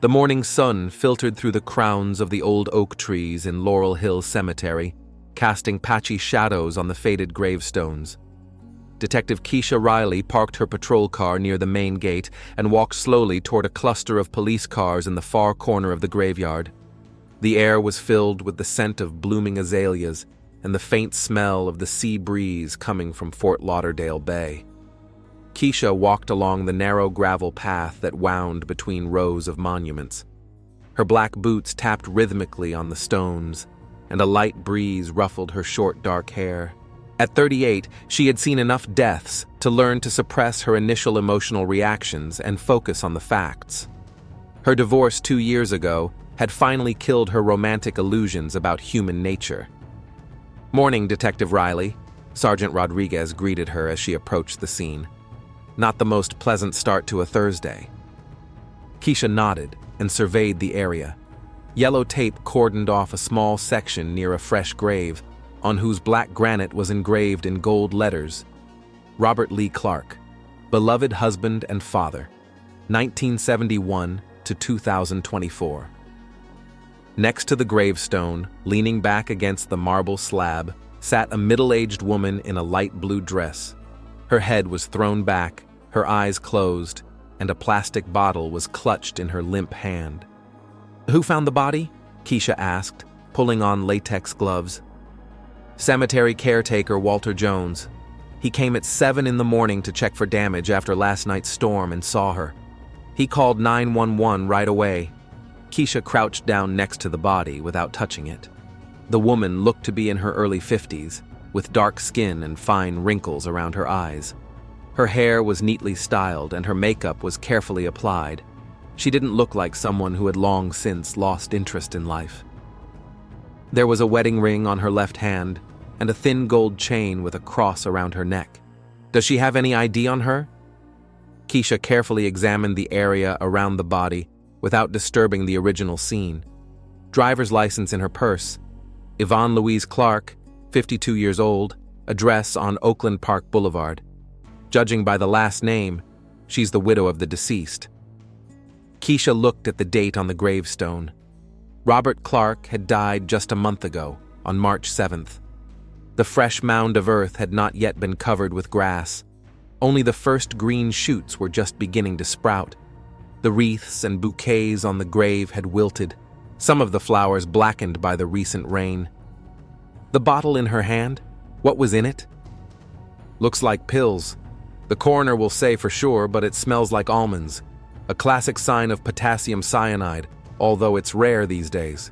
The morning sun filtered through the crowns of the old oak trees in Laurel Hill Cemetery, casting patchy shadows on the faded gravestones. Detective Keisha Riley parked her patrol car near the main gate and walked slowly toward a cluster of police cars in the far corner of the graveyard. The air was filled with the scent of blooming azaleas and the faint smell of the sea breeze coming from Fort Lauderdale Bay. Keisha walked along the narrow gravel path that wound between rows of monuments. Her black boots tapped rhythmically on the stones, and a light breeze ruffled her short dark hair. At 38, she had seen enough deaths to learn to suppress her initial emotional reactions and focus on the facts. Her divorce 2 years ago had finally killed her romantic illusions about human nature. "Morning, Detective Riley," Sergeant Rodriguez greeted her as she approached the scene. Not the most pleasant start to a Thursday. Keisha nodded and surveyed the area. Yellow tape cordoned off a small section near a fresh grave, on whose black granite was engraved in gold letters, "Robert Lee Clark, beloved husband and father, 1971 to 2024. Next to the gravestone, leaning back against the marble slab, sat a middle-aged woman in a light blue dress. Her head was thrown back, her eyes closed, and a plastic bottle was clutched in her limp hand. "Who found the body?" Keisha asked, pulling on latex gloves. "Cemetery caretaker Walter Jones. He came at 7 in the morning to check for damage after last night's storm and saw her. He called 911 right away." Keisha crouched down next to the body without touching it. The woman looked to be in her early 50s, with dark skin and fine wrinkles around her eyes. Her hair was neatly styled and her makeup was carefully applied. She didn't look like someone who had long since lost interest in life. There was a wedding ring on her left hand and a thin gold chain with a cross around her neck. "Does she have any ID on her?" Keisha carefully examined the area around the body without disturbing the original scene. Driver's license in her purse. Yvonne Louise Clark, 52 years old, address on Oakland Park Boulevard. Judging by the last name, she's the widow of the deceased. Keisha looked at the date on the gravestone. Robert Clark had died just a month ago, on March 7th. The fresh mound of earth had not yet been covered with grass. Only the first green shoots were just beginning to sprout. The wreaths and bouquets on the grave had wilted, some of the flowers blackened by the recent rain. The bottle in her hand, what was in it? "Looks like pills. The coroner will say for sure, but it smells like almonds. A classic sign of potassium cyanide, although it's rare these days."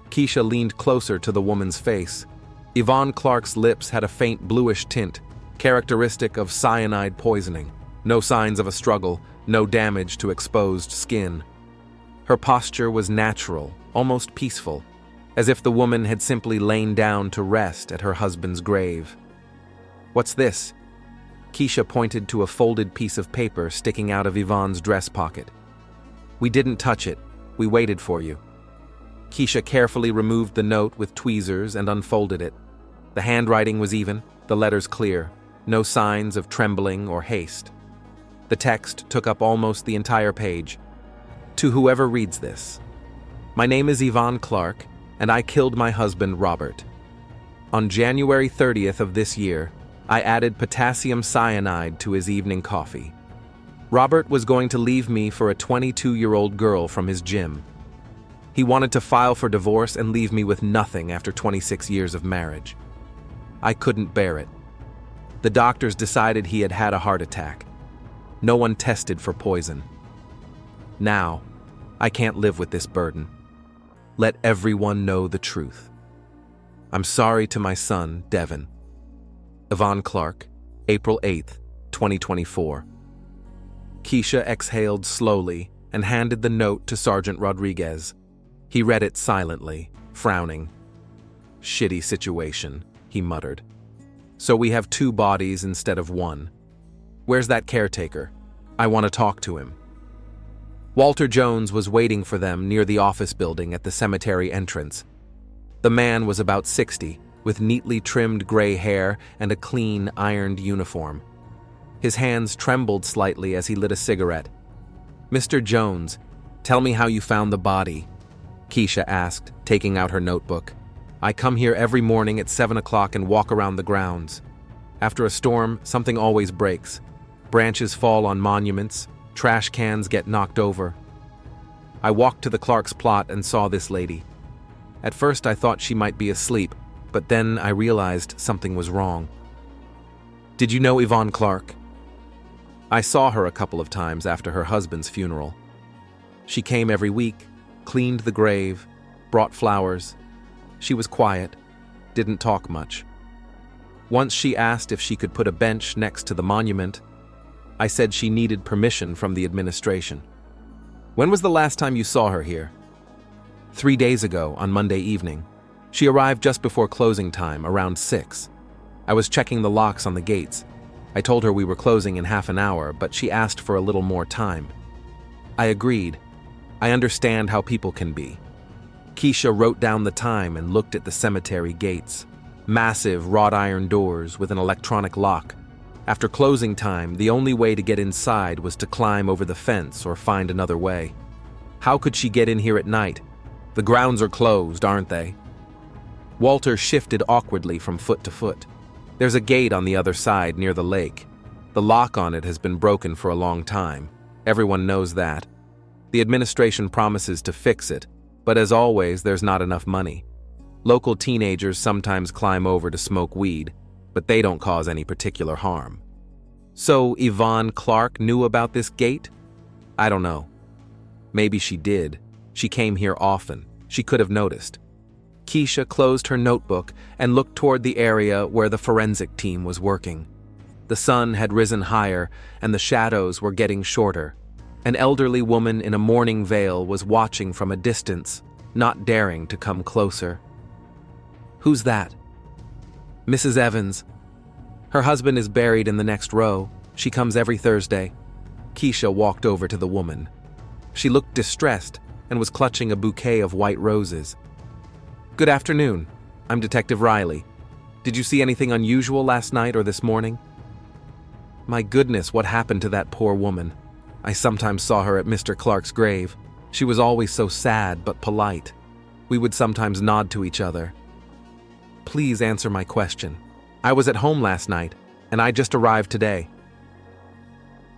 Keisha leaned closer to the woman's face. Yvonne Clark's lips had a faint bluish tint, characteristic of cyanide poisoning. No signs of a struggle, no damage to exposed skin. Her posture was natural, almost peaceful, as if the woman had simply lain down to rest at her husband's grave. "What's this?" Keisha pointed to a folded piece of paper sticking out of Yvonne's dress pocket. "We didn't touch it. We waited for you." Keisha carefully removed the note with tweezers and unfolded it. The handwriting was even, the letters clear, no signs of trembling or haste. The text took up almost the entire page. "To whoever reads this. My name is Yvonne Clark, and I killed my husband, Robert. On January 30th of this year, I added potassium cyanide to his evening coffee. Robert was going to leave me for a 22-year-old girl from his gym. He wanted to file for divorce and leave me with nothing after 26 years of marriage. I couldn't bear it. The doctors decided he had had a heart attack. No one tested for poison. Now, I can't live with this burden. Let everyone know the truth. I'm sorry to my son, Devin. Yvonne Clark, April 8th, 2024. Keisha exhaled slowly and handed the note to Sergeant Rodriguez. He read it silently, frowning. "Shitty situation," he muttered. "So we have 2 bodies instead of 1. Where's that caretaker? I want to talk to him." Walter Jones was waiting for them near the office building at the cemetery entrance. The man was about 60, with neatly trimmed gray hair and a clean, ironed uniform. His hands trembled slightly as he lit a cigarette. "Mr. Jones, Tell me how you found the body, Keisha asked, taking out her notebook. I come here every morning at 7 o'clock and walk around the grounds. After a storm, something always breaks. Branches fall on monuments, trash cans get knocked over. I walked to the Clark's plot and saw this lady. At first I thought she might be asleep, but then I realized something was wrong. Did you know Yvonne Clark? I saw her a couple of times after her husband's funeral. She came every week, cleaned the grave, brought flowers. She was quiet, didn't talk much. Once she asked if she could put a bench next to the monument. I said she needed permission from the administration. When was the last time you saw her here? 3 days ago, on Monday evening. She arrived just before closing time, around 6. I was checking the locks on the gates. I told her we were closing in half an hour, but she asked for a little more time. I agreed. I understand how people can be. Keisha wrote down the time and looked at the cemetery gates. Massive wrought iron doors with an electronic lock. After closing time, the only way to get inside was to climb over the fence or find another way. How could she get in here at night? The grounds are closed, aren't they? Walter shifted awkwardly from foot to foot. There's a gate on the other side near the lake. The lock on it has been broken for a long time. Everyone knows that. The administration promises to fix it, but as always, there's not enough money. Local teenagers sometimes climb over to smoke weed, but they don't cause any particular harm. So Yvonne Clark knew about this gate? I don't know. Maybe she did. She came here often. She could have noticed. Keisha closed her notebook and looked toward the area where the forensic team was working. The sun had risen higher and the shadows were getting shorter. An elderly woman in a mourning veil was watching from a distance, not daring to come closer. Who's that? Mrs. Evans. Her husband is buried in the next row. She comes every Thursday. Keisha walked over to the woman. She looked distressed and was clutching a bouquet of white roses. Good afternoon. I'm Detective Riley. Did you see anything unusual last night or this morning? My goodness, what happened to that poor woman? I sometimes saw her at Mr. Clark's grave. She was always so sad but polite. We would sometimes nod to each other. Please answer my question. I was at home last night, and I just arrived today.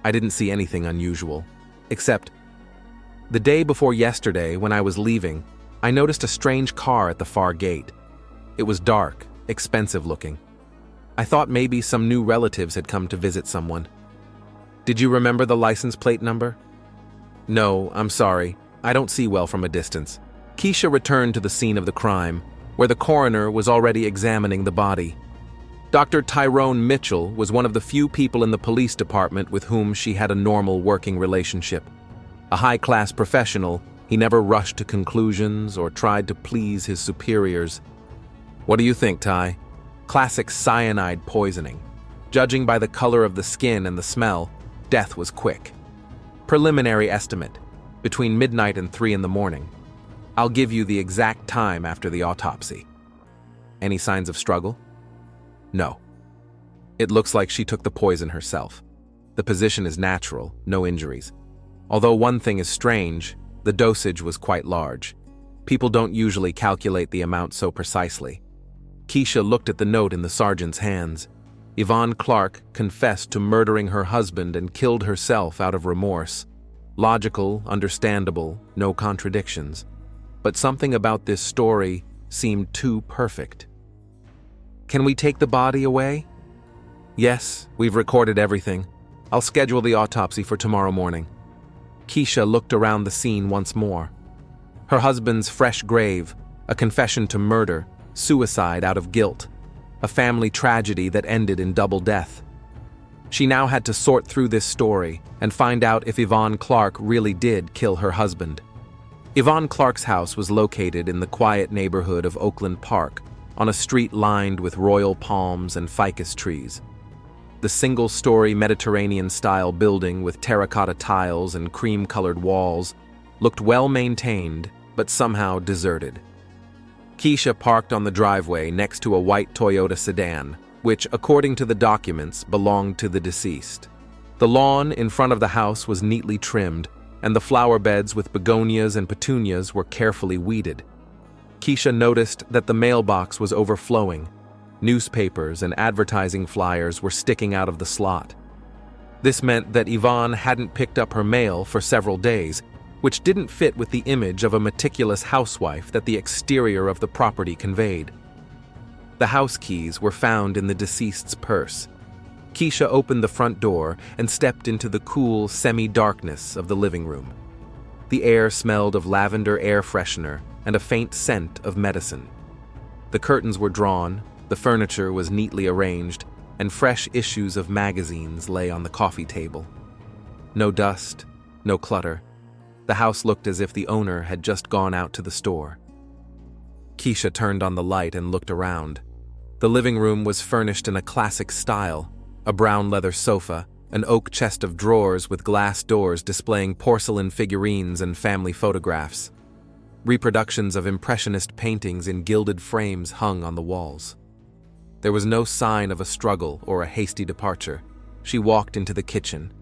I didn't see anything unusual, except the day before yesterday when I was leaving, I noticed a strange car at the far gate. It was dark, expensive looking. I thought maybe some new relatives had come to visit someone. Did you remember the license plate number? No, I'm sorry. I don't see well from a distance. Keisha returned to the scene of the crime, where the coroner was already examining the body. Dr. Tyrone Mitchell was one of the few people in the police department with whom she had a normal working relationship. A high-class professional, he never rushed to conclusions or tried to please his superiors. What do you think, Ty? Classic cyanide poisoning. Judging by the color of the skin and the smell, death was quick. Preliminary estimate, between midnight and 3 in the morning. I'll give you the exact time after the autopsy. Any signs of struggle? No. It looks like she took the poison herself. The position is natural, no injuries. Although one thing is strange, the dosage was quite large. People don't usually calculate the amount so precisely. Keisha looked at the note in the sergeant's hands. Yvonne Clark confessed to murdering her husband and killed herself out of remorse. Logical, understandable, no contradictions. But something about this story seemed too perfect. Can we take the body away? Yes, we've recorded everything. I'll schedule the autopsy for tomorrow morning. Keisha looked around the scene once more. Her husband's fresh grave, a confession to murder, suicide out of guilt, a family tragedy that ended in double death. She now had to sort through this story and find out if Yvonne Clark really did kill her husband. Yvonne Clark's house was located in the quiet neighborhood of Oakland Park, on a street lined with royal palms and ficus trees. The single-story Mediterranean-style building with terracotta tiles and cream-colored walls looked well-maintained, but somehow deserted. Keisha parked on the driveway next to a white Toyota sedan, which, according to the documents, belonged to the deceased. The lawn in front of the house was neatly trimmed, and the flower beds with begonias and petunias were carefully weeded. Keisha noticed that the mailbox was overflowing. Newspapers and advertising flyers were sticking out of the slot. This meant that Yvonne hadn't picked up her mail for several days, which didn't fit with the image of a meticulous housewife that the exterior of the property conveyed. The house keys were found in the deceased's purse. Keisha opened the front door and stepped into the cool, semi-darkness of the living room. The air smelled of lavender air freshener and a faint scent of medicine. The curtains were drawn, the furniture was neatly arranged, and fresh issues of magazines lay on the coffee table. No dust, no clutter. The house looked as if the owner had just gone out to the store. Keisha turned on the light and looked around. The living room was furnished in a classic style, a brown leather sofa, an oak chest of drawers with glass doors displaying porcelain figurines and family photographs. Reproductions of impressionist paintings in gilded frames hung on the walls. There was no sign of a struggle or a hasty departure. She walked into the kitchen.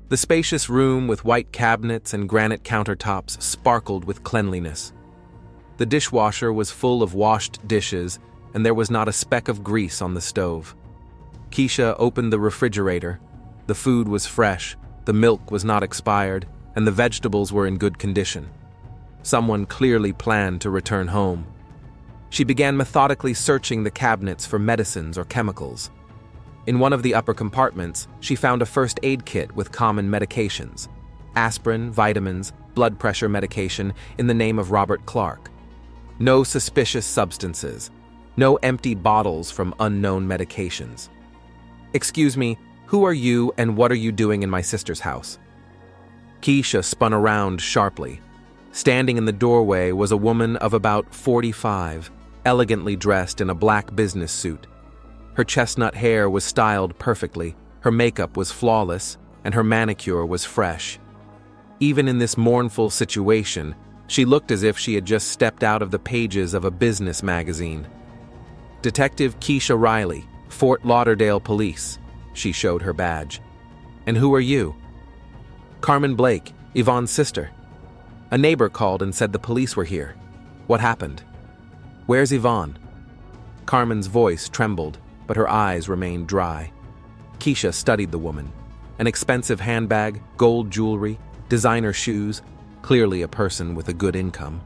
The spacious room with white cabinets and granite countertops sparkled with cleanliness. The dishwasher was full of washed dishes, and there was not a speck of grease on the stove. Keisha opened the refrigerator. The food was fresh, the milk was not expired, and the vegetables were in good condition. Someone clearly planned to return home. She began methodically searching the cabinets for medicines or chemicals. In one of the upper compartments, she found a first aid kit with common medications: aspirin, vitamins, blood pressure medication in the name of Robert Clark. No suspicious substances. No empty bottles from unknown medications. "Excuse me, who are you and what are you doing in my sister's house?" Keisha spun around sharply. Standing in the doorway was a woman of about 45, elegantly dressed in a black business suit. Her chestnut hair was styled perfectly, her makeup was flawless, and her manicure was fresh. Even in this mournful situation, she looked as if she had just stepped out of the pages of a business magazine. "Detective Keisha Riley, Fort Lauderdale Police," she showed her badge. "And who are you?" "Carmen Blake, Yvonne's sister. A neighbor called and said the police were here. What happened?" "Where's Yvonne?" Carmen's voice trembled, but her eyes remained dry. Keisha studied the woman. An expensive handbag, gold jewelry, designer shoes, clearly a person with a good income.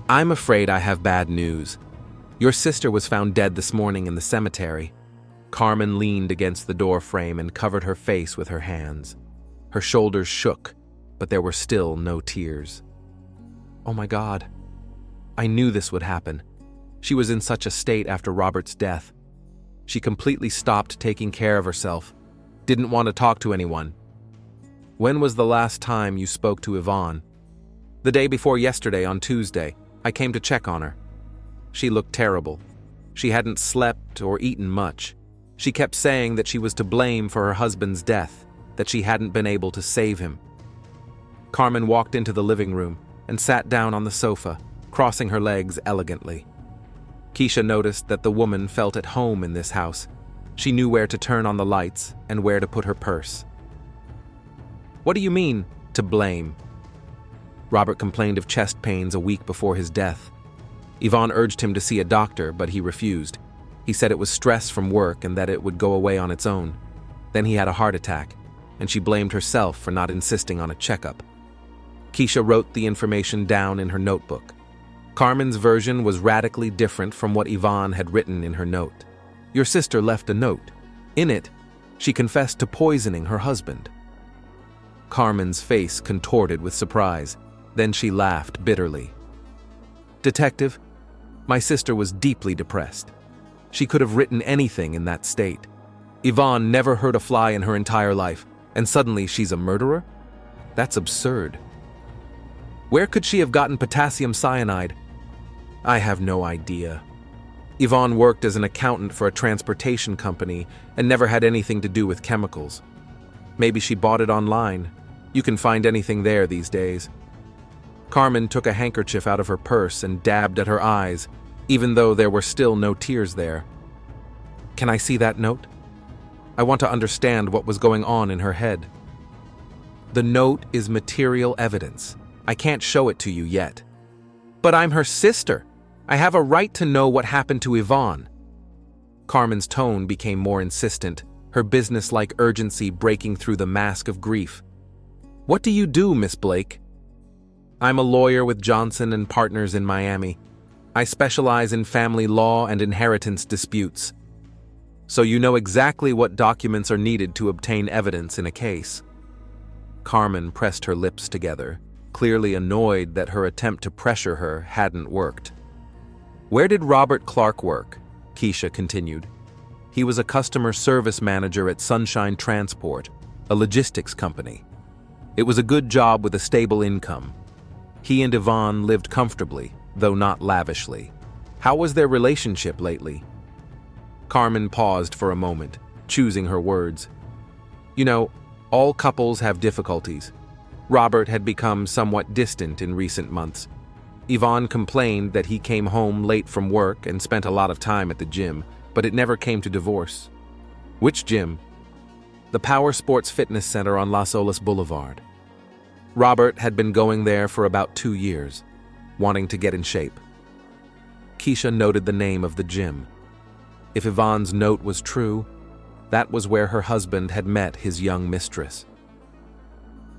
"I'm afraid I have bad news. Your sister was found dead this morning in the cemetery." Carmen leaned against the door frame and covered her face with her hands. Her shoulders shook, but there were still no tears. "Oh my God. I knew this would happen. She was in such a state after Robert's death. She completely stopped taking care of herself, didn't want to talk to anyone." "When was the last time you spoke to Yvonne?" "The day before yesterday, on Tuesday. I came to check on her. She looked terrible. She hadn't slept or eaten much. She kept saying that she was to blame for her husband's death, that she hadn't been able to save him." Carmen walked into the living room and sat down on the sofa, crossing her legs elegantly. Keisha noticed that the woman felt at home in this house. She knew where to turn on the lights and where to put her purse. "What do you mean, to blame?" Robert complained of chest pains a week before his death. Yvonne urged him to see a doctor, but he refused. He said it was stress from work and that it would go away on its own. Then he had a heart attack, and she blamed herself for not insisting on a checkup. Keisha wrote the information down in her notebook. Carmen's version was radically different from what Yvonne had written in her note. Your sister left a note. In it, she confessed to poisoning her husband. Carmen's face contorted with surprise. Then she laughed bitterly. Detective, my sister was deeply depressed. She could have written anything in that state. Yvonne never hurt a fly in her entire life, and suddenly she's a murderer? That's absurd. Where could she have gotten potassium cyanide? I have no idea. Yvonne worked as an accountant for a transportation company and never had anything to do with chemicals. Maybe she bought it online. You can find anything there these days. Carmen took a handkerchief out of her purse and dabbed at her eyes, even though there were still no tears there. Can I see that note? I want to understand what was going on in her head. The note is material evidence. I can't show it to you yet. But I'm her sister. I have a right to know what happened to Yvonne. Carmen's tone became more insistent, her businesslike urgency breaking through the mask of grief. What do you do, Miss Blake? I'm a lawyer with Johnson and Partners in Miami. I specialize in family law and inheritance disputes. So you know exactly what documents are needed to obtain evidence in a case. Carmen pressed her lips together, clearly annoyed that her attempt to pressure her hadn't worked. Where did Robert Clark work? Keisha continued. He was a customer service manager at Sunshine Transport, a logistics company. It was a good job with a stable income. He and Yvonne lived comfortably, though not lavishly. How was their relationship lately? Carmen paused for a moment, choosing her words. You know, all couples have difficulties. Robert had become somewhat distant in recent months. Yvonne complained that he came home late from work and spent a lot of time at the gym, but it never came to divorce. Which gym? The Power Sports Fitness Center on Las Olas Boulevard. Robert had been going there for about 2 years, wanting to get in shape. Keisha noted the name of the gym. If Yvonne's note was true, that was where her husband had met his young mistress.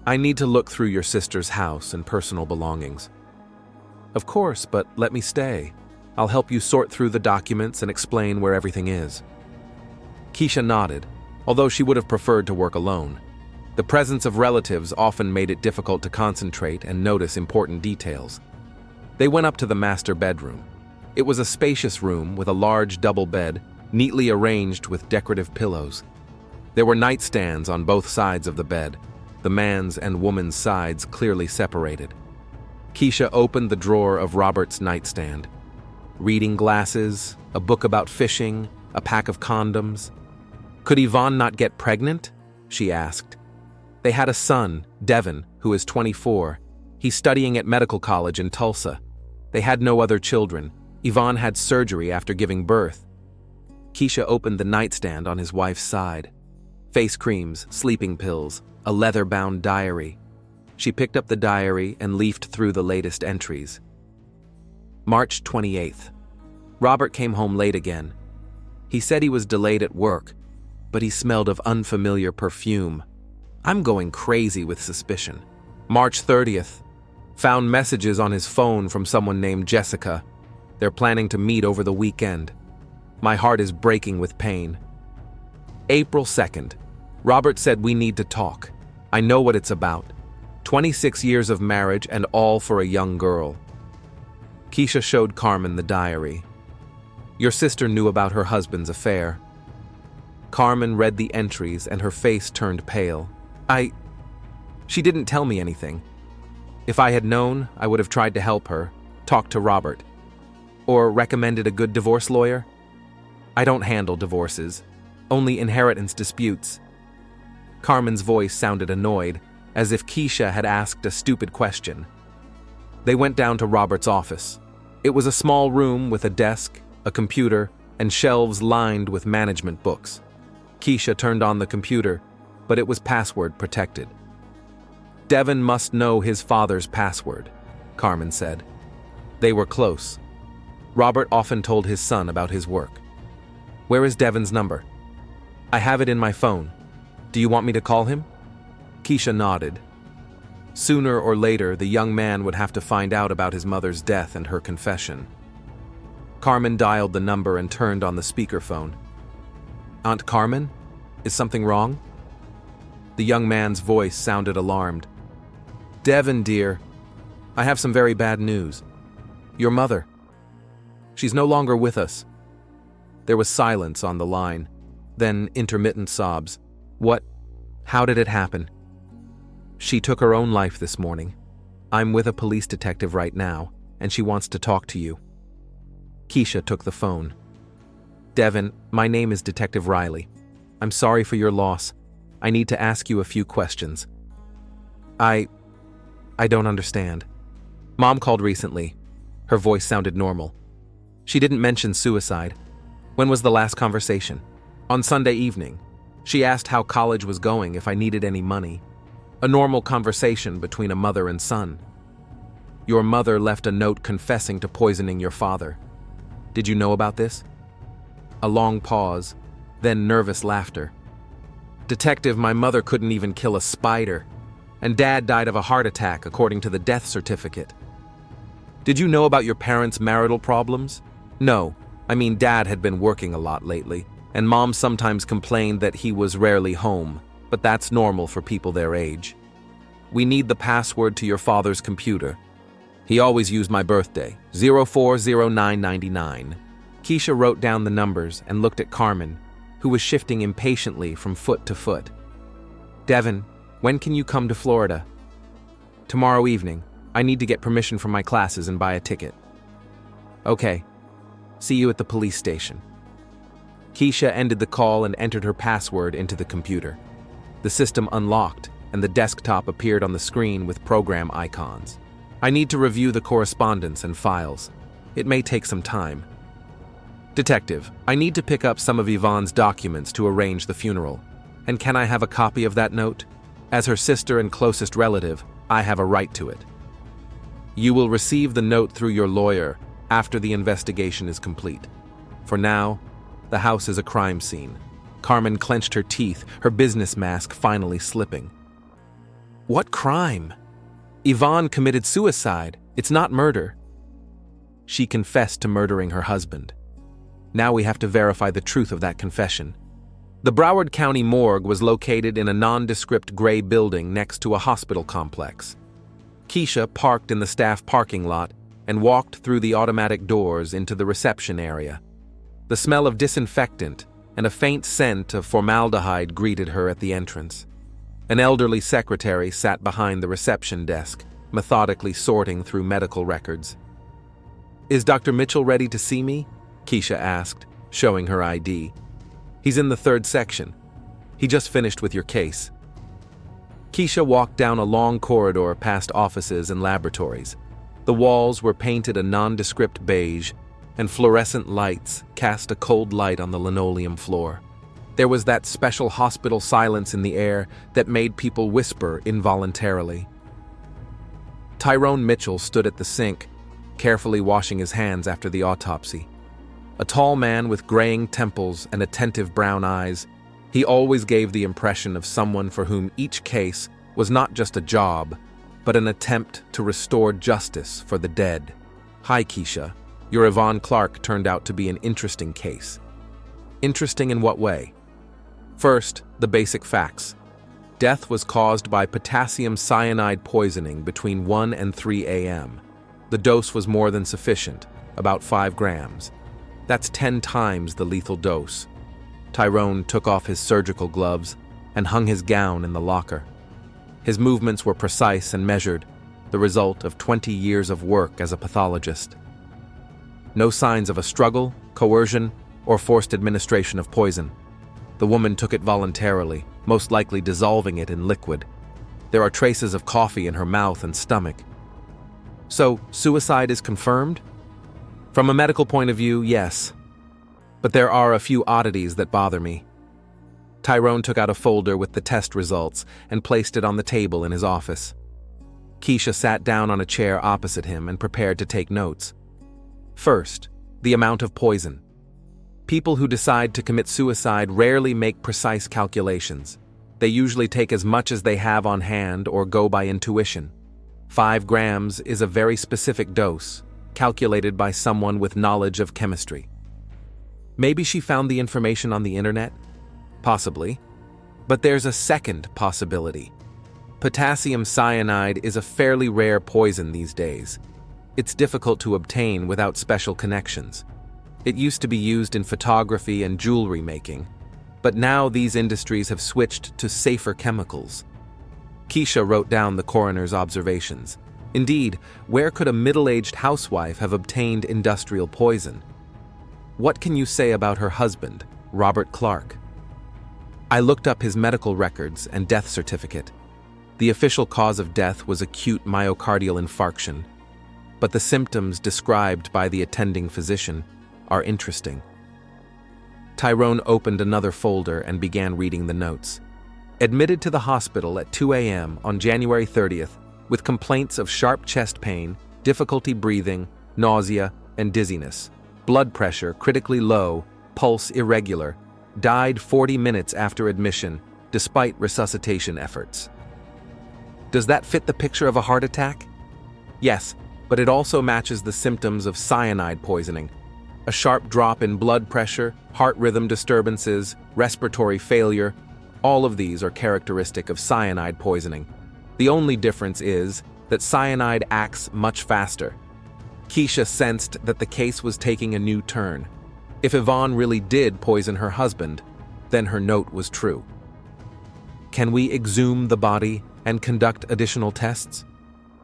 I need to look through your sister's house and personal belongings. Of course, but let me stay. I'll help you sort through the documents and explain where everything is. Keisha nodded, although she would have preferred to work alone. The presence of relatives often made it difficult to concentrate and notice important details. They went up to the master bedroom. It was a spacious room with a large double bed, neatly arranged with decorative pillows. There were nightstands on both sides of the bed, the man's and woman's sides clearly separated. Keisha opened the drawer of Robert's nightstand. Reading glasses, a book about fishing, a pack of condoms. Could Yvonne not get pregnant? She asked. They had a son, Devin, who is 24. He's studying at medical college in Tulsa. They had no other children. Yvonne had surgery after giving birth. Keisha opened the nightstand on his wife's side. Face creams, sleeping pills, a leather-bound diary. She picked up the diary and leafed through the latest entries. March 28th. Robert came home late again. He said he was delayed at work, but he smelled of unfamiliar perfume. I'm going crazy with suspicion. March 30th. Found messages on his phone from someone named Jessica. They're planning to meet over the weekend. My heart is breaking with pain. April 2nd. Robert said we need to talk. I know what it's about. 26 years of marriage and all for a young girl. Keisha showed Carmen the diary. Your sister knew about her husband's affair. Carmen read the entries and her face turned pale. She didn't tell me anything. If I had known, I would have tried to help her, talked to Robert. Or recommended a good divorce lawyer. I don't handle divorces, only inheritance disputes. Carmen's voice sounded annoyed, as if Keisha had asked a stupid question. They went down to Robert's office. It was a small room with a desk, a computer, and shelves lined with management books. Keisha turned on the computer, but it was password protected. Devin must know his father's password, Carmen said. They were close. Robert often told his son about his work. Where is Devin's number? I have it in my phone. Do you want me to call him? Keisha nodded. Sooner or later, the young man would have to find out about his mother's death and her confession. Carmen dialed the number and turned on the speakerphone. Aunt Carmen? Is something wrong? The young man's voice sounded alarmed. Devin, dear, I have some very bad news. Your mother. She's no longer with us. There was silence on the line, then intermittent sobs. What? How did it happen? She took her own life this morning. I'm with a police detective right now, and she wants to talk to you. Keisha took the phone. Devin, my name is Detective Riley. I'm sorry for your loss. I need to ask you a few questions. I don't understand. Mom called recently. Her voice sounded normal. She didn't mention suicide. When was the last conversation? On Sunday evening. She asked how college was going, if I needed any money. A normal conversation between a mother and son. Your mother left a note confessing to poisoning your father. Did you know about this? A long pause, then nervous laughter. Detective, my mother couldn't even kill a spider, and Dad died of a heart attack according to the death certificate. Did you know about your parents' marital problems? No, I mean Dad had been working a lot lately, and Mom sometimes complained that he was rarely home, but that's normal for people their age. We need the password to your father's computer. He always used my birthday, 040999. Keisha wrote down the numbers and looked at Carmen, who was shifting impatiently from foot to foot. Devin, when can you come to Florida? Tomorrow evening. I need to get permission from my classes and buy a ticket. Okay. See you at the police station. Keisha ended the call and entered her password into the computer. The system unlocked, and the desktop appeared on the screen with program icons. I need to review the correspondence and files. It may take some time. Detective, I need to pick up some of Yvonne's documents to arrange the funeral. And can I have a copy of that note? As her sister and closest relative, I have a right to it. You will receive the note through your lawyer after the investigation is complete. For now, the house is a crime scene. Carmen clenched her teeth, her business mask finally slipping. What crime? Yvonne committed suicide. It's not murder. She confessed to murdering her husband. Now we have to verify the truth of that confession. The Broward County morgue was located in a nondescript gray building next to a hospital complex. Keisha parked in the staff parking lot and walked through the automatic doors into the reception area. The smell of disinfectant and a faint scent of formaldehyde greeted her at the entrance. An elderly secretary sat behind the reception desk, methodically sorting through medical records. Is Dr. Mitchell ready to see me? Keisha asked, showing her ID. He's in the 3rd section. He just finished with your case. Keisha walked down a long corridor past offices and laboratories. The walls were painted a nondescript beige, and fluorescent lights cast a cold light on the linoleum floor. There was that special hospital silence in the air that made people whisper involuntarily. Tyrone Mitchell stood at the sink, carefully washing his hands after the autopsy. A tall man with graying temples and attentive brown eyes, he always gave the impression of someone for whom each case was not just a job, but an attempt to restore justice for the dead. Hi, Keisha. Your Yvonne Clark turned out to be an interesting case. Interesting in what way? First, the basic facts. Death was caused by potassium cyanide poisoning between 1 and 3 a.m. The dose was more than sufficient, about 5 grams. That's 10 times the lethal dose. Tyrone took off his surgical gloves and hung his gown in the locker. His movements were precise and measured, the result of 20 years of work as a pathologist. No signs of a struggle, coercion, or forced administration of poison. The woman took it voluntarily, most likely dissolving it in liquid. There are traces of coffee in her mouth and stomach. So, suicide is confirmed? From a medical point of view, yes. But there are a few oddities that bother me. Tyrone took out a folder with the test results and placed it on the table in his office. Keisha sat down on a chair opposite him and prepared to take notes. First, the amount of poison. People who decide to commit suicide rarely make precise calculations. They usually take as much as they have on hand or go by intuition. 5 grams is a very specific dose, calculated by someone with knowledge of chemistry. Maybe she found the information on the internet? Possibly. But there's a second possibility. Potassium cyanide is a fairly rare poison these days. It's difficult to obtain without special connections. It used to be used in photography and jewelry making, but now these industries have switched to safer chemicals. Keisha wrote down the coroner's observations. Indeed, where could a middle-aged housewife have obtained industrial poison? What can you say about her husband, Robert Clark? I looked up his medical records and death certificate. The official cause of death was acute myocardial infarction, but the symptoms described by the attending physician are interesting. Tyrone opened another folder and began reading the notes. Admitted to the hospital at 2 a.m. on January 30th with complaints of sharp chest pain, difficulty breathing, nausea, and dizziness. Blood pressure critically low, pulse irregular. Died 40 minutes after admission, despite resuscitation efforts. Does that fit the picture of a heart attack? Yes, but it also matches the symptoms of cyanide poisoning. A sharp drop in blood pressure, heart rhythm disturbances, respiratory failure, all of these are characteristic of cyanide poisoning. The only difference is that cyanide acts much faster. Keisha sensed that the case was taking a new turn. If Yvonne really did poison her husband, then her note was true. Can we exhume the body and conduct additional tests?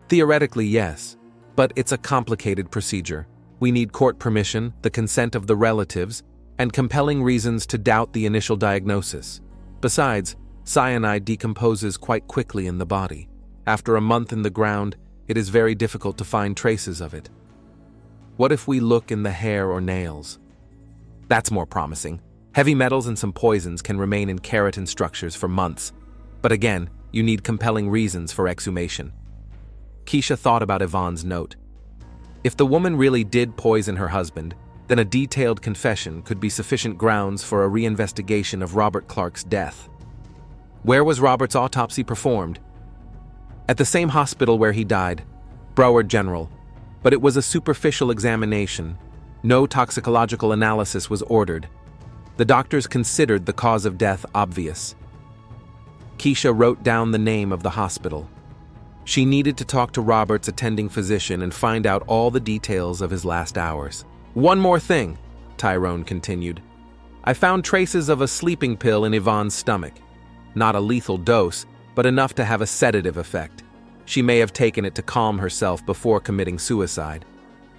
Theoretically, yes, but it's a complicated procedure. We need court permission, the consent of the relatives, and compelling reasons to doubt the initial diagnosis. Besides, cyanide decomposes quite quickly in the body. After a month in the ground, it is very difficult to find traces of it. What if we look in the hair or nails? That's more promising. Heavy metals and some poisons can remain in keratin structures for months. But again, you need compelling reasons for exhumation. Keisha thought about Yvonne's note. If the woman really did poison her husband, then a detailed confession could be sufficient grounds for a reinvestigation of Robert Clark's death. Where was Robert's autopsy performed? At the same hospital where he died, Broward General, but it was a superficial examination. No toxicological analysis was ordered. The doctors considered the cause of death obvious. Keisha wrote down the name of the hospital. She needed to talk to Robert's attending physician and find out all the details of his last hours. One more thing, Tyrone continued. I found traces of a sleeping pill in Yvonne's stomach. Not a lethal dose, but enough to have a sedative effect. She may have taken it to calm herself before committing suicide.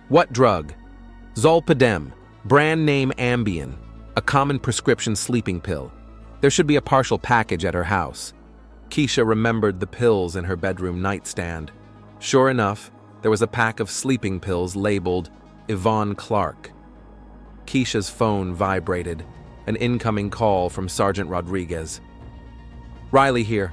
What drug? Zolpidem, brand name Ambien, a common prescription sleeping pill. There should be a partial package at her house. Keisha remembered the pills in her bedroom nightstand. Sure enough, there was a pack of sleeping pills labeled Yvonne Clark. Keisha's phone vibrated, an incoming call from Sergeant Rodriguez. Riley here.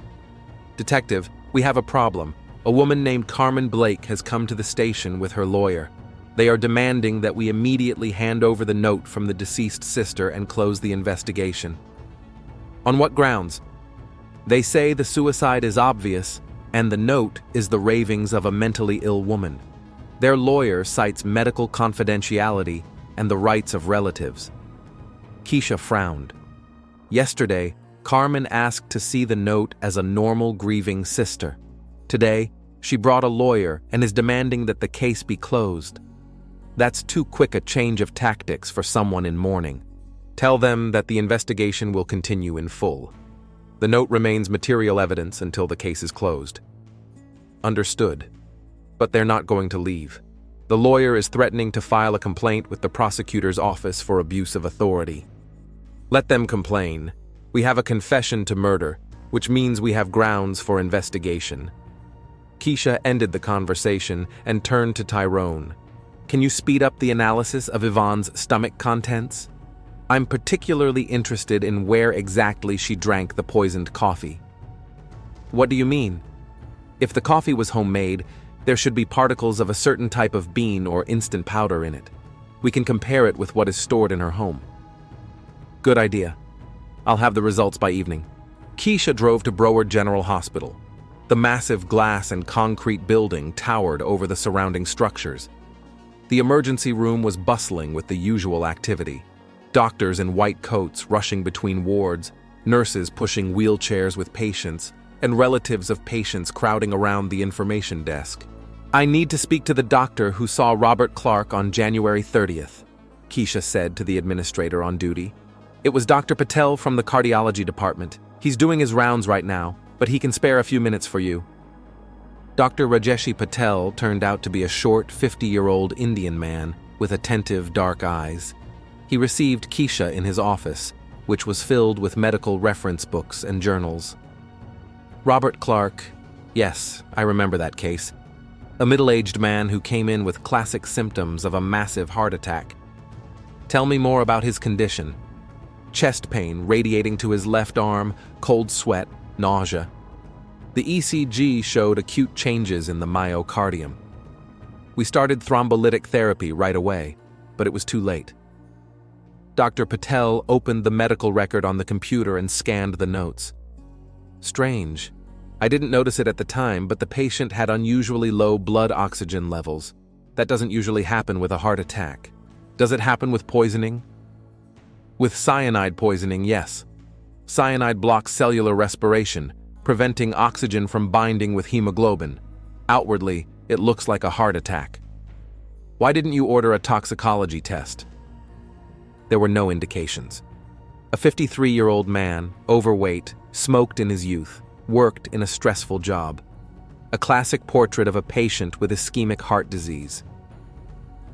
Detective, we have a problem. A woman named Carmen Blake has come to the station with her lawyer. They are demanding that we immediately hand over the note from the deceased sister and close the investigation. On what grounds? They say the suicide is obvious, and the note is the ravings of a mentally ill woman. Their lawyer cites medical confidentiality and the rights of relatives. Keisha frowned. Yesterday, Carmen asked to see the note as a normal grieving sister. Today, she brought a lawyer and is demanding that the case be closed. That's too quick a change of tactics for someone in mourning. Tell them that the investigation will continue in full. The note remains material evidence until the case is closed. Understood. But they're not going to leave. The lawyer is threatening to file a complaint with the prosecutor's office for abuse of authority. Let them complain. We have a confession to murder, which means we have grounds for investigation. Keisha ended the conversation and turned to Tyrone. Can you speed up the analysis of Yvonne's stomach contents? I'm particularly interested in where exactly she drank the poisoned coffee. What do you mean? If the coffee was homemade, there should be particles of a certain type of bean or instant powder in it. We can compare it with what is stored in her home. Good idea. I'll have the results by evening. Keisha drove to Broward General Hospital. The massive glass and concrete building towered over the surrounding structures. The emergency room was bustling with the usual activity. Doctors in white coats rushing between wards, nurses pushing wheelchairs with patients, and relatives of patients crowding around the information desk. I need to speak to the doctor who saw Robert Clark on January 30th, Keisha said to the administrator on duty. It was Dr. Patel from the cardiology department. He's doing his rounds right now, but he can spare a few minutes for you. Dr. Rajeshi Patel turned out to be a short, 50-year-old Indian man with attentive, dark eyes. He received Keisha in his office, which was filled with medical reference books and journals. Robert Clark, yes, I remember that case. A middle-aged man who came in with classic symptoms of a massive heart attack. Tell me more about his condition. Chest pain radiating to his left arm, cold sweat, nausea. The ECG showed acute changes in the myocardium. We started thrombolytic therapy right away, but it was too late. Dr. Patel opened the medical record on the computer and scanned the notes. Strange. I didn't notice it at the time, but the patient had unusually low blood oxygen levels. That doesn't usually happen with a heart attack. Does it happen with poisoning? With cyanide poisoning, yes. Cyanide blocks cellular respiration, preventing oxygen from binding with hemoglobin. Outwardly, it looks like a heart attack. Why didn't you order a toxicology test? There were no indications. A 53-year-old man, overweight, smoked in his youth, worked in a stressful job. A classic portrait of a patient with ischemic heart disease.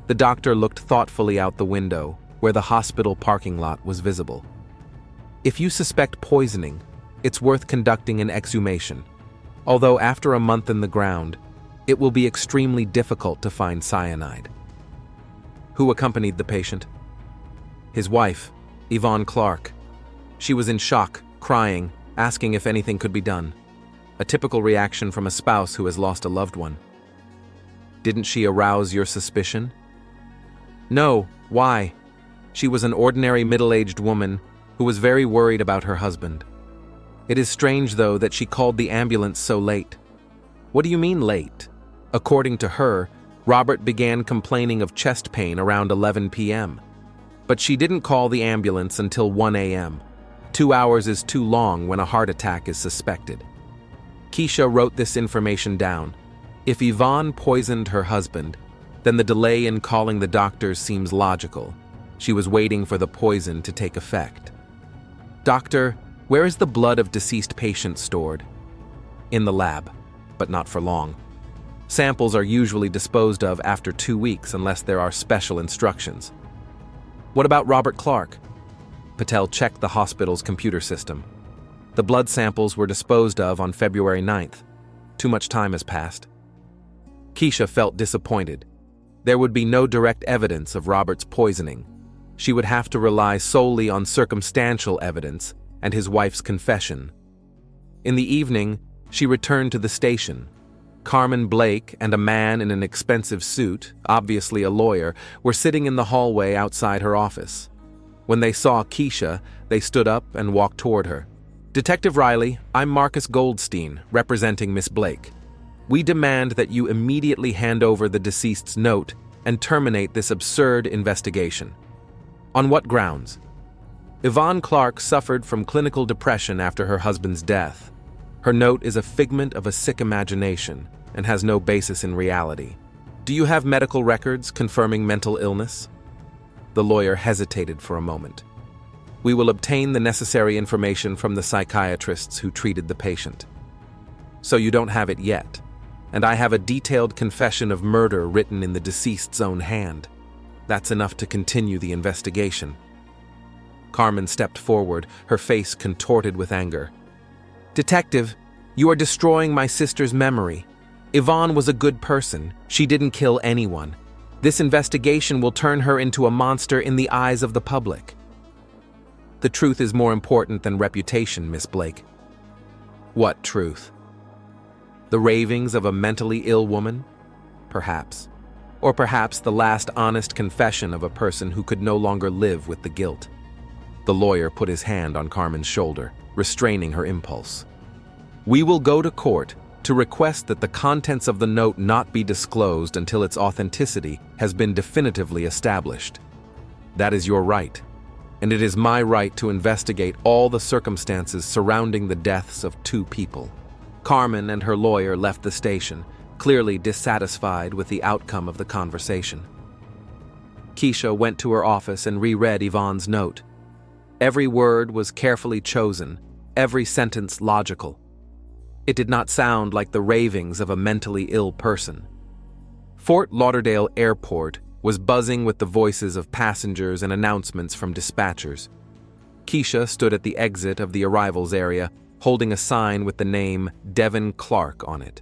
The doctor looked thoughtfully out the window, where the hospital parking lot was visible. If you suspect poisoning, it's worth conducting an exhumation, although after a month in the ground, it will be extremely difficult to find cyanide. Who accompanied the patient? His wife, Yvonne Clark. She was in shock, crying, asking if anything could be done. A typical reaction from a spouse who has lost a loved one. Didn't she arouse your suspicion? No, why? She was an ordinary middle-aged woman who was very worried about her husband. It is strange, though, that she called the ambulance so late. What do you mean late? According to her, Robert began complaining of chest pain around 11 p.m. But she didn't call the ambulance until 1 a.m. 2 hours is too long when a heart attack is suspected. Keisha wrote this information down. If Yvonne poisoned her husband, then the delay in calling the doctors seems logical. She was waiting for the poison to take effect. Doctor, where is the blood of deceased patients stored? In the lab, but not for long. Samples are usually disposed of after 2 weeks unless there are special instructions. What about Robert Clark? Patel checked the hospital's computer system. The blood samples were disposed of on February 9th. Too much time has passed. Keisha felt disappointed. There would be no direct evidence of Robert's poisoning. She would have to rely solely on circumstantial evidence and his wife's confession. In the evening, she returned to the station. Carmen Blake and a man in an expensive suit, obviously a lawyer, were sitting in the hallway outside her office. When they saw Keisha, they stood up and walked toward her. Detective Riley, I'm Marcus Goldstein, representing Miss Blake. We demand that you immediately hand over the deceased's note and terminate this absurd investigation. On what grounds? Yvonne Clark suffered from clinical depression after her husband's death. Her note is a figment of a sick imagination and has no basis in reality. Do you have medical records confirming mental illness? The lawyer hesitated for a moment. We will obtain the necessary information from the psychiatrists who treated the patient. So you don't have it yet, and I have a detailed confession of murder written in the deceased's own hand. That's enough to continue the investigation. Carmen stepped forward, her face contorted with anger. Detective, you are destroying my sister's memory. Yvonne was a good person. She didn't kill anyone. This investigation will turn her into a monster in the eyes of the public. The truth is more important than reputation, Miss Blake. What truth? The ravings of a mentally ill woman? Perhaps. Or perhaps the last honest confession of a person who could no longer live with the guilt. The lawyer put his hand on Carmen's shoulder, restraining her impulse. We will go to court to request that the contents of the note not be disclosed until its authenticity has been definitively established. That is your right, and it is my right to investigate all the circumstances surrounding the deaths of 2 people. Carmen and her lawyer left the station, clearly dissatisfied with the outcome of the conversation. Keisha went to her office and reread Yvonne's note. Every word was carefully chosen, every sentence logical. It did not sound like the ravings of a mentally ill person. Fort Lauderdale Airport was buzzing with the voices of passengers and announcements from dispatchers. Keisha stood at the exit of the arrivals area, holding a sign with the name Devin Clark on it.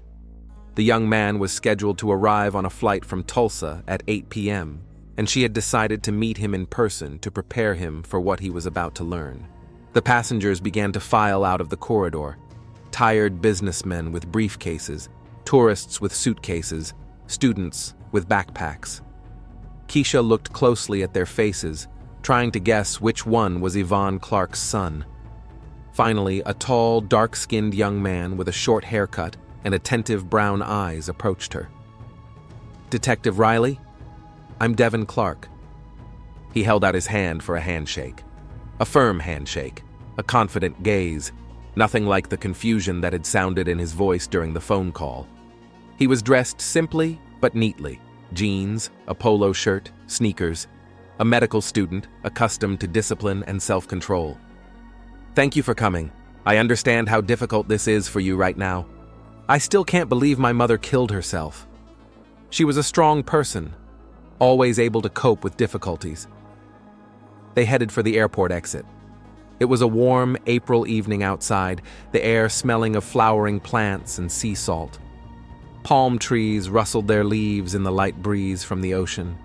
The young man was scheduled to arrive on a flight from Tulsa at 8 p.m., and she had decided to meet him in person to prepare him for what he was about to learn. The passengers began to file out of the corridor. tired businessmen with briefcases, tourists with suitcases, students with backpacks. Keisha looked closely at their faces, trying to guess which one was Yvonne Clark's son. Finally, a tall, dark-skinned young man with a short haircut and attentive brown eyes approached her. "Detective Riley? I'm Devin Clark." He held out his hand for a handshake. A firm handshake, a confident gaze, nothing like the confusion that had sounded in his voice during the phone call. He was dressed simply but neatly: jeans, a polo shirt, sneakers, a medical student accustomed to discipline and self-control. "Thank you for coming. I understand how difficult this is for you right now. I still can't believe my mother killed herself. She was a strong person, always able to cope with difficulties." They headed for the airport exit. It was a warm April evening outside, the air smelling of flowering plants and sea salt. Palm trees rustled their leaves in the light breeze from the ocean.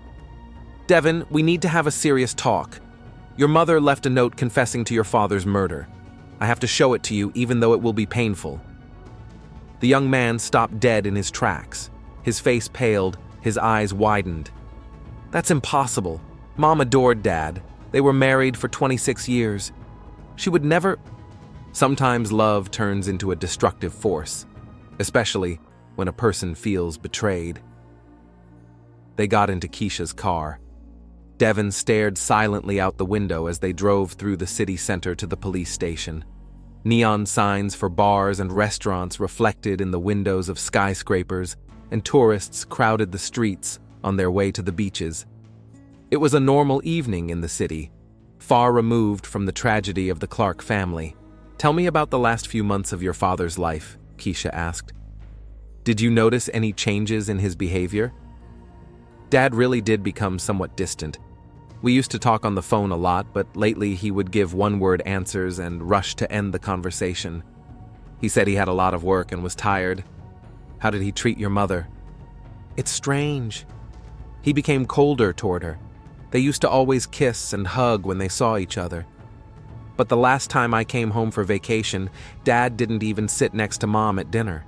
"Devin, we need to have a serious talk. Your mother left a note confessing to your father's murder. I have to show it to you, even though it will be painful." The young man stopped dead in his tracks. His face paled, his eyes widened. "That's impossible. Mom adored Dad. They were married for 26 years. She would never—" Sometimes love turns into a destructive force, especially when a person feels betrayed. They got into Keisha's car. Devin stared silently out the window as they drove through the city center to the police station. Neon signs for bars and restaurants reflected in the windows of skyscrapers, and tourists crowded the streets on their way to the beaches. It was a normal evening in the city, far removed from the tragedy of the Clark family. "Tell me about the last few months of your father's life," Keisha asked. "Did you notice any changes in his behavior?" Dad really did become somewhat distant. We used to talk on the phone a lot, but lately he would give one-word answers and rush to end the conversation. He said he had a lot of work and was tired. "How did he treat your mother?" "It's strange. He became colder toward her. They used to always kiss and hug when they saw each other. But the last time I came home for vacation, Dad didn't even sit next to Mom at dinner."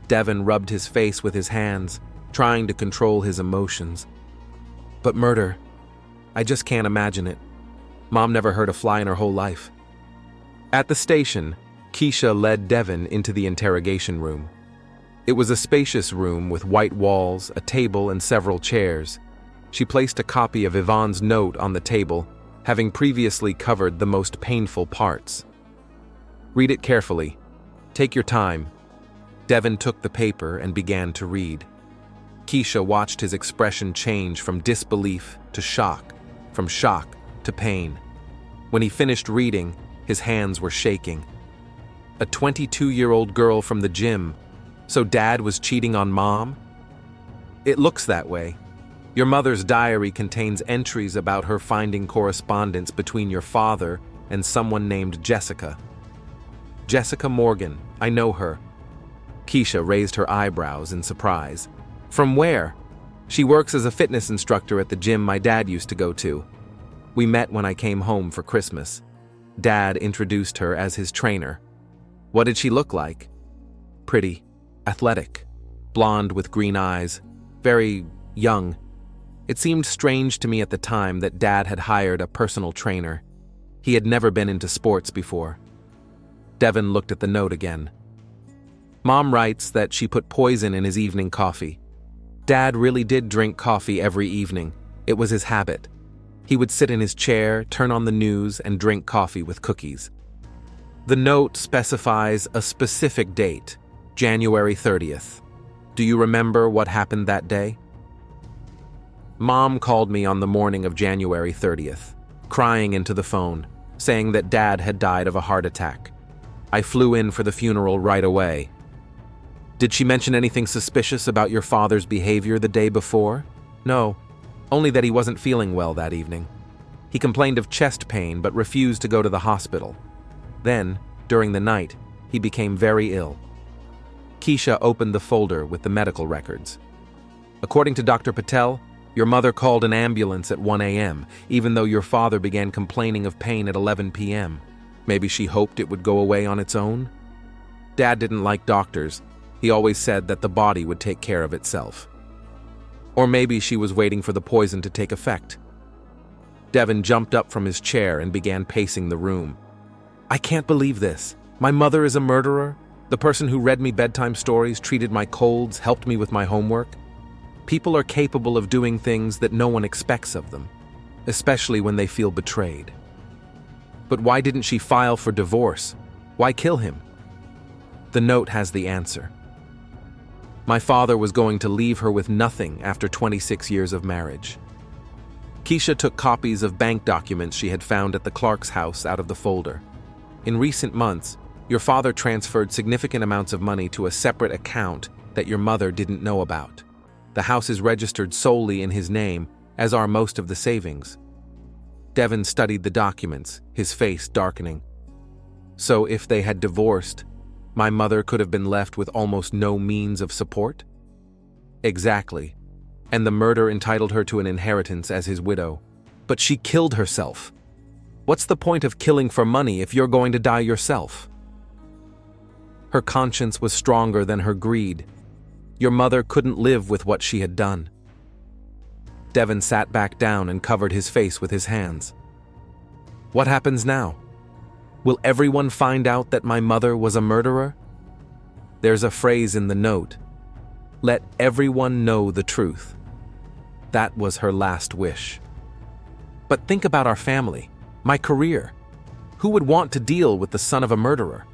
Devin rubbed his face with his hands, trying to control his emotions. "But murder, I just can't imagine it. Mom never hurt a fly in her whole life." At the station, Keisha led Devin into the interrogation room. It was a spacious room with white walls, a table, and several chairs. She placed a copy of Yvonne's note on the table, having previously covered the most painful parts. "Read it carefully. Take your time." Devin took the paper and began to read. Keisha watched his expression change from disbelief to shock, from shock to pain. When he finished reading, his hands were shaking. A 22-year-old girl from the gym. So Dad was cheating on Mom? "It looks that way. Your mother's diary contains entries about her finding correspondence between your father and someone named Jessica." "Jessica Morgan, I know her." Keisha raised her eyebrows in surprise. "From where?" "She works as a fitness instructor at the gym my dad used to go to. We met when I came home for Christmas. Dad introduced her as his trainer." "What did she look like?" "Pretty, athletic, blonde with green eyes, very young. It seemed strange to me at the time that Dad had hired a personal trainer. He had never been into sports before." Devin looked at the note again. "Mom writes that she put poison in his evening coffee. Dad really did drink coffee every evening. It was his habit. He would sit in his chair, turn on the news, and drink coffee with cookies." The note specifies a specific date, January 30th. "Do you remember what happened that day?" "Mom called me on the morning of January 30th, crying into the phone, saying that Dad had died of a heart attack. I flew in for the funeral right away." "Did she mention anything suspicious about your father's behavior the day before?" "No, only that he wasn't feeling well that evening. He complained of chest pain but refused to go to the hospital. Then, during the night, he became very ill." Keisha opened the folder with the medical records. "According to Dr. Patel, your mother called an ambulance at 1 a.m., even though your father began complaining of pain at 11 p.m. Maybe she hoped it would go away on its own?" Dad didn't like doctors. He always said that the body would take care of itself. Or maybe she was waiting for the poison to take effect. Devin jumped up from his chair and began pacing the room. I can't believe this. My mother is a murderer? The person who read me bedtime stories, treated my colds, helped me with my homework? People are capable of doing things that no one expects of them, especially when they feel betrayed. But why didn't she file for divorce? Why kill him? The note has the answer. My father was going to leave her with nothing after 26 years of marriage. Keisha took copies of bank documents she had found at the Clark's house out of the folder. In recent months, your father transferred significant amounts of money to a separate account that your mother didn't know about. The house is registered solely in his name, as are most of the savings. Devin studied the documents, his face darkening. So if they had divorced, my mother could have been left with almost no means of support? Exactly. And the murder entitled her to an inheritance as his widow. But she killed herself. What's the point of killing for money if you're going to die yourself? Her conscience was stronger than her greed. Your mother couldn't live with what she had done. Devin sat back down and covered his face with his hands. What happens now? Will everyone find out that my mother was a murderer? There's a phrase in the note. Let everyone know the truth. That was her last wish. But think about our family, my career. Who would want to deal with the son of a murderer?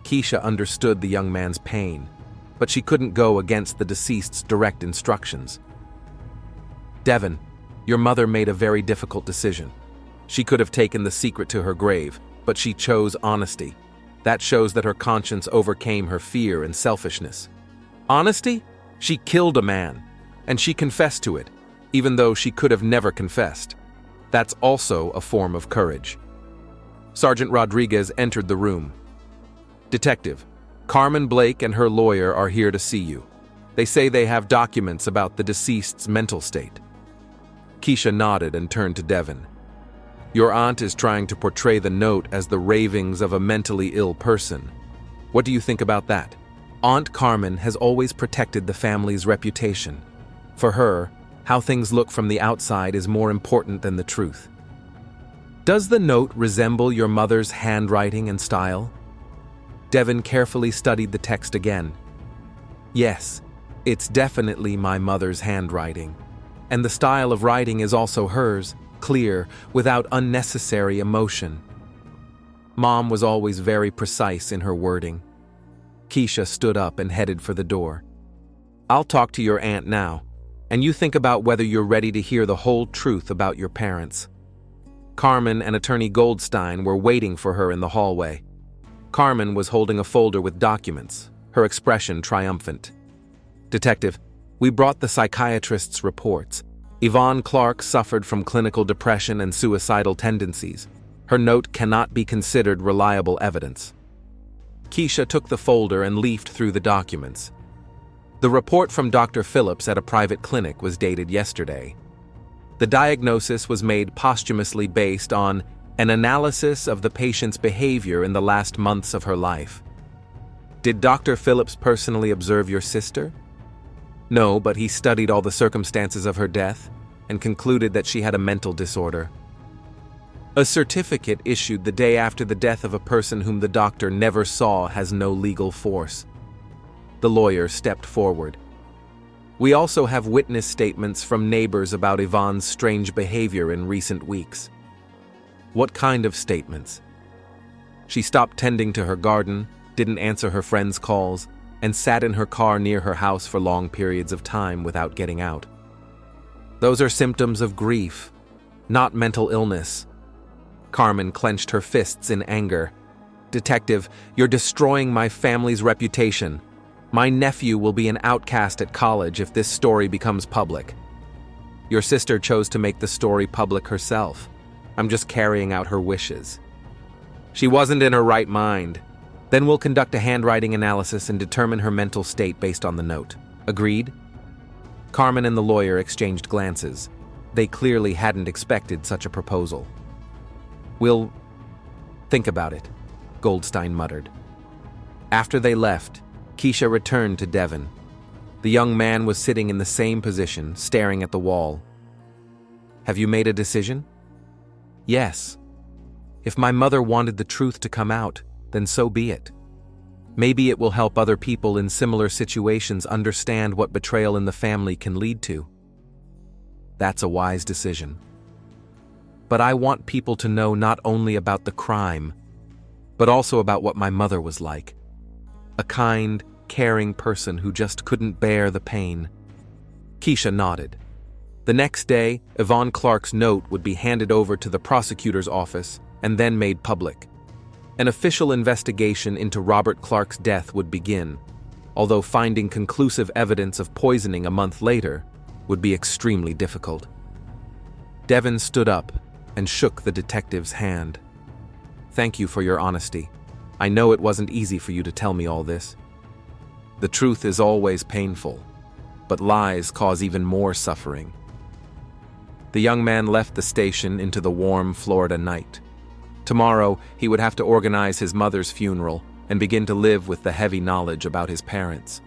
Keisha understood the young man's pain, but she couldn't go against the deceased's direct instructions. Devin, your mother made a very difficult decision. She could have taken the secret to her grave, but she chose honesty. That shows that her conscience overcame her fear and selfishness. Honesty? She killed a man, and she confessed to it, even though she could have never confessed. That's also a form of courage. Sergeant Rodriguez entered the room. Detective, Carmen Blake and her lawyer are here to see you. They say they have documents about the deceased's mental state. Keisha nodded and turned to Devin. Your aunt is trying to portray the note as the ravings of a mentally ill person. What do you think about that? Aunt Carmen has always protected the family's reputation. For her, how things look from the outside is more important than the truth. Does the note resemble your mother's handwriting and style? Devin carefully studied the text again. Yes, it's definitely my mother's handwriting. And the style of writing is also hers, clear, without unnecessary emotion. Mom was always very precise in her wording. Keisha stood up and headed for the door. I'll talk to your aunt now, and you think about whether you're ready to hear the whole truth about your parents. Carmen and Attorney Goldstein were waiting for her in the hallway. Carmen was holding a folder with documents, her expression triumphant. Detective, we brought the psychiatrist's reports. Yvonne Clark suffered from clinical depression and suicidal tendencies. Her note cannot be considered reliable evidence. Keisha took the folder and leafed through the documents. The report from Dr. Phillips at a private clinic was dated yesterday. The diagnosis was made posthumously based on an analysis of the patient's behavior in the last months of her life. Did Dr. Phillips personally observe your sister? No, but he studied all the circumstances of her death and concluded that she had a mental disorder. A certificate issued the day after the death of a person whom the doctor never saw has no legal force. The lawyer stepped forward. We also have witness statements from neighbors about Yvonne's strange behavior in recent weeks. What kind of statements? She stopped tending to her garden, didn't answer her friends' calls, and sat in her car near her house for long periods of time without getting out. Those are symptoms of grief, not mental illness. Carmen clenched her fists in anger. Detective, you're destroying my family's reputation. My nephew will be an outcast at college if this story becomes public. Your sister chose to make the story public herself. I'm just carrying out her wishes. She wasn't in her right mind. Then we'll conduct a handwriting analysis and determine her mental state based on the note. Agreed? Carmen and the lawyer exchanged glances. They clearly hadn't expected such a proposal. We'll think about it, Goldstein muttered. After they left, Keisha returned to Devon. The young man was sitting in the same position, staring at the wall. "Have you made a decision?" "Yes. If my mother wanted the truth to come out, then so be it. Maybe it will help other people in similar situations understand what betrayal in the family can lead to." "That's a wise decision. But I want people to know not only about the crime, but also about what my mother was like. A kind, caring person who just couldn't bear the pain." Keisha nodded. The next day, Yvonne Clark's note would be handed over to the prosecutor's office and then made public. An official investigation into Robert Clark's death would begin, although finding conclusive evidence of poisoning a month later would be extremely difficult. Devon stood up and shook the detective's hand. "Thank you for your honesty. I know it wasn't easy for you to tell me all this. The truth is always painful, but lies cause even more suffering." The young man left the station into the warm Florida night. Tomorrow, he would have to organize his mother's funeral and begin to live with the heavy knowledge about his parents.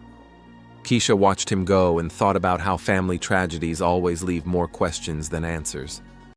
Keisha watched him go and thought about how family tragedies always leave more questions than answers.